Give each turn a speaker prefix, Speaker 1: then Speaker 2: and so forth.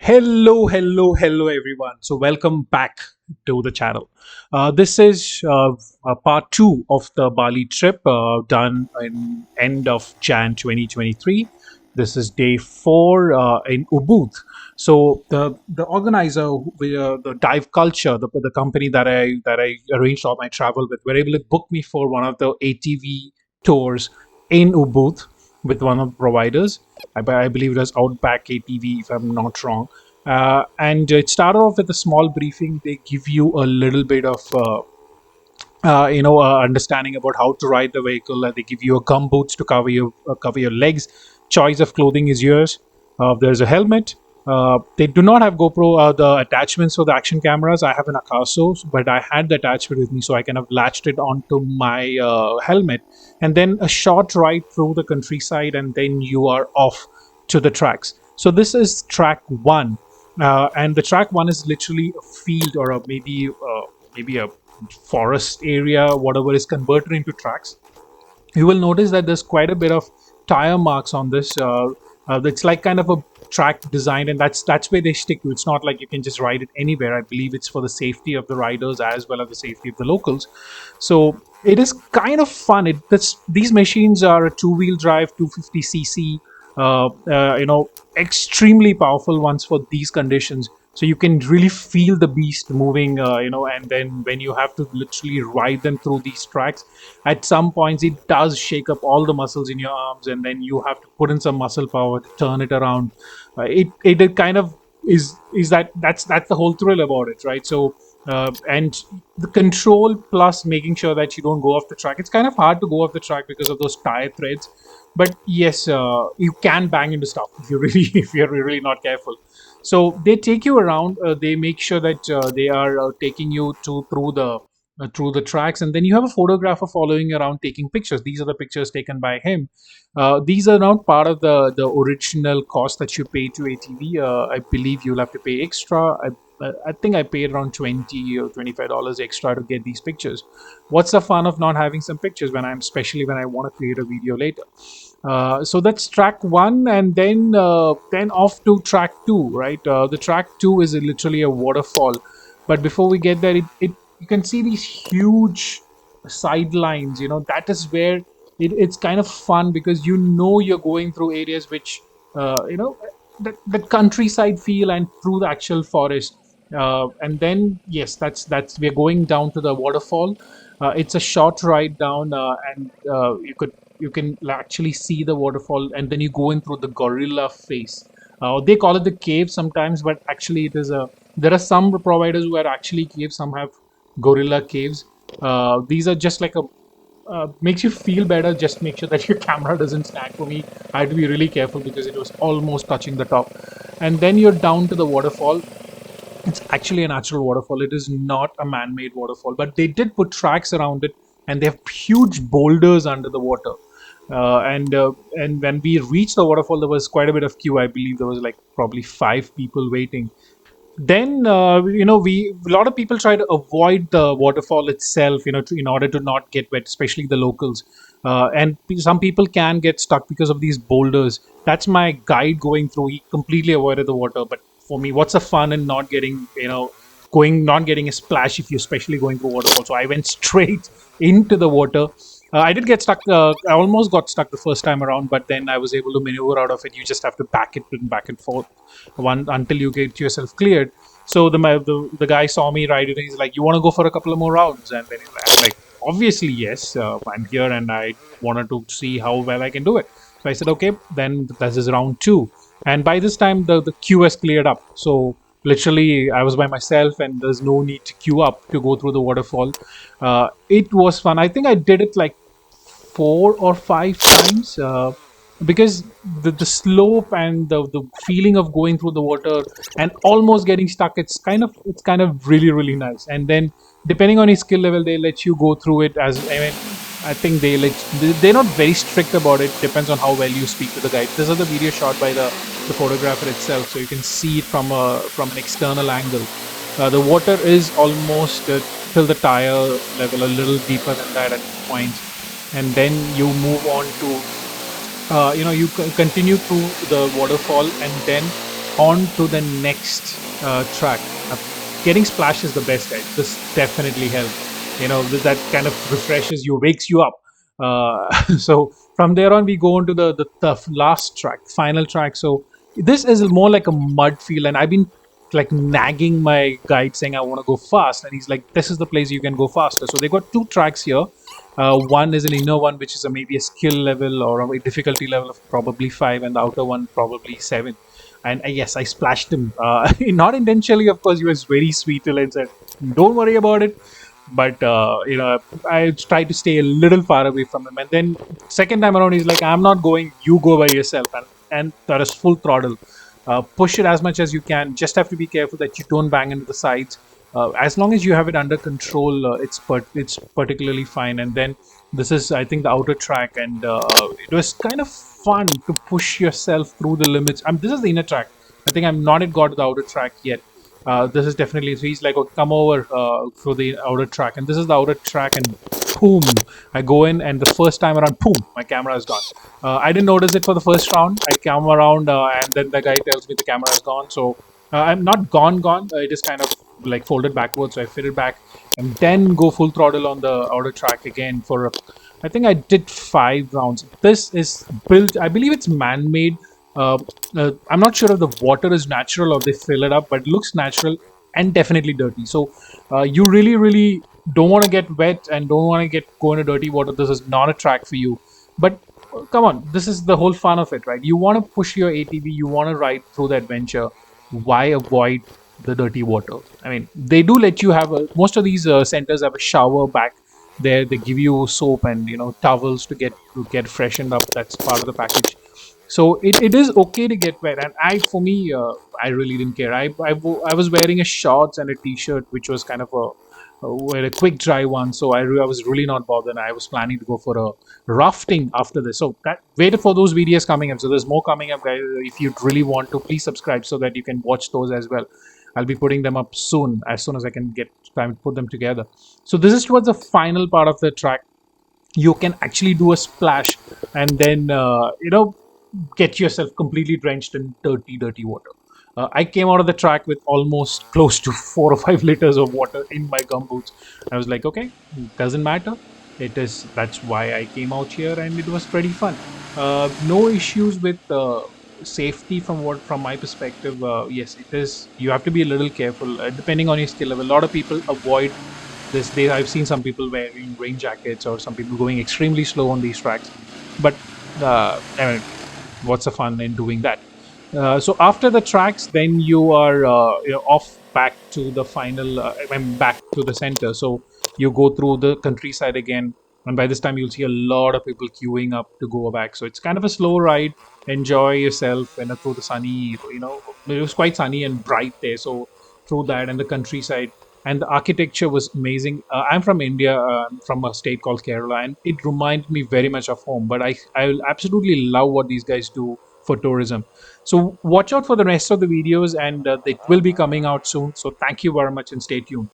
Speaker 1: Hello, everyone. So, welcome back to the channel. This is part two of the Bali trip done in end of Jan 2023. This is day four in Ubud. So, the organizer, the Dive Culture, the company that I arranged all my travel with, were able to book me for one of the ATV tours in Ubud with one of the providers. I believe it was Outback ATV, if I'm not wrong. And it started off with a small briefing. They give you a little bit of understanding about how to ride the vehicle. They give you a gum boots to cover your legs. Choice of clothing is yours. There's a helmet. They do not have GoPro the attachments for the action cameras. I have an Akaso, but I had the attachment with me, so I kind of latched it onto my helmet, and then a short ride through the countryside, and then you are off to the tracks. So this is track one, and the track one is literally a field or maybe a forest area, whatever is converted into tracks. You will notice that there's quite a bit of tire marks on this. It's like kind of a track design, and that's where they stick to. It's not like you can just ride it anywhere. I believe it's for the safety of the riders as well as the safety of the locals. So it is kind of fun. These machines are a two-wheel drive, 250 cc. Extremely powerful ones for these conditions. So you can really feel the beast moving, and then when you have to literally ride them through these tracks, at some points it does shake up all the muscles in your arms, and then you have to put in some muscle power to turn it around. It kind of is that's the whole thrill about it, right? So and the control plus making sure that you don't go off the track. It's kind of hard to go off the track because of those tire threads, but yes, you can bang into stuff if you really if you're really not careful. So they take you around. They make sure that they are taking you to through the tracks, and then you have a photographer following you around taking pictures. These are the pictures taken by him. These are not part of the original cost that you pay to ATV. I believe you'll have to pay extra. I think I paid around $20 or $25 extra to get these pictures. What's the fun of not having some pictures especially when I want to create a video later? So that's track one, and then off to track two, right? The track two is literally a waterfall, but before we get there, it you can see these huge sidelines. That is where it's kind of fun because you're going through areas which the countryside feel and through the actual forest. And then yes, that's we're going down to the waterfall. It's a short ride down, and you can actually see the waterfall, and then you go in through the gorilla face. They call it the cave sometimes, but actually it is a. There are some providers who are actually caves. Some have gorilla caves. These are just like a makes you feel better. Just make sure that your camera doesn't snag. For me, I had to be really careful because it was almost touching the top. And then you're down to the waterfall. It's actually a natural waterfall. It is not a man-made waterfall, but they did put tracks around it, and they have huge boulders under the water. And when we reached the waterfall, there was quite a bit of queue. I believe there was like probably five people waiting. Then we a lot of people try to avoid the waterfall itself, in order to not get wet, especially the locals. And some people can get stuck because of these boulders. That's my guide going through. He completely avoided the water, but for me, what's the fun in not getting not getting a splash if you're especially going through waterfall? So I went straight into the water. I did get stuck. I almost got stuck the first time around, but then I was able to maneuver out of it. You just have to back it and back and forth one until you get yourself cleared. So the guy saw me ride it, and he's like, "You want to go for a couple of more rounds?" And then I'm like, "Obviously, yes. I'm here, and I wanted to see how well I can do it." So I said, "Okay, then this is round two." And by this time, the queue has cleared up. So literally, I was by myself, and there's no need to queue up to go through the waterfall. It was fun. I think I did it like 4 or 5 times, because the slope and the feeling of going through the water and almost getting stuck, it's kind of really nice. And then depending on your skill level, they let you go through it. As I mean, I think they're not very strict about it. Depends on how well you speak to the guide. This is the video shot by the photographer itself, so you can see it from an external angle. The water is almost till the tire level, a little deeper than that at points. And then you move on to continue through the waterfall, and then on to the next track. Getting splashed is the best, guys. This definitely helps. That kind of refreshes you, wakes you up. So from there on, we go on to the last track, final track. So this is more like a mud field, and I've been like nagging my guide saying I want to go fast, and he's like, "This is the place you can go faster." So they got two tracks here. One is an inner one, which is maybe a skill level or a difficulty level of probably 5, and the outer one probably 7. And yes, I splashed him, not intentionally, of course. He was very sweet till and said, "Don't worry about it." But I tried to stay a little far away from him. And then second time around, he's like, "I'm not going. You go by yourself." And that is full throttle. Push it as much as you can. Just have to be careful that you don't bang into the sides. As long as you have it under control, it's particularly fine. And then this is, I think, the outer track, and it was kind of fun to push yourself through the limits. This is the inner track. I think I'm not yet got to the outer track yet. This is definitely, so he's like, "Oh, come over for the outer track," and this is the outer track, and boom, I go in, and the first time around, boom, my camera is gone. I didn't notice it for the first round. I come around, and then the guy tells me the camera is gone. So I'm not gone. It is kind of like folded backwards. So I fit it back, and then go full throttle on the outer track again for I think I did 5 rounds. This is built, I believe it's man-made. I'm not sure if the water is natural or they fill it up, but it looks natural and definitely dirty. So you really, really don't want to get wet and don't want to go into dirty water. This is not a track for you. But come on, this is the whole fun of it, right? You want to push your ATV, you want to ride through the adventure. Why avoid the dirty water? I mean, they do let you have most of these centers have a shower back there. They give you soap and towels to get freshened up. That's part of the package. So it is okay to get wet, and for me, I really didn't care. I was wearing a shorts and a t-shirt, which was kind of a quick dry one. So I was really not bothered. I was planning to go for a rafting after this. So wait for those videos coming up. So there's more coming up, guys. If you really want to, please subscribe so that you can watch those as well. I'll be putting them up soon, as soon as I can get time to put them together. So this is towards the final part of the track. You can actually do a splash, and then get yourself completely drenched in dirty water. I came out of the track with almost close to 4 or 5 liters of water in my gumboots. I was like, okay, doesn't matter. That's why I came out here, and it was pretty fun. No issues with safety from my perspective. Yes, it is. You have to be a little careful depending on your skill level. A lot of people avoid this. I've seen some people wearing rain jackets or some people going extremely slow on these tracks, but I mean, what's the fun in doing that? So after the tracks, then you are off back to the final. Back to the center. So you go through the countryside again, and by this time you'll see a lot of people queuing up to go back. So it's kind of a slow ride. Enjoy yourself, and through the sunny. It was quite sunny and bright there. So through that and the countryside, and the architecture was amazing. I'm from India, from a state called Kerala, and it reminded me very much of home. But I will absolutely love what these guys do for tourism. So watch out for the rest of the videos, and it will be coming out soon. So thank you very much, and stay tuned.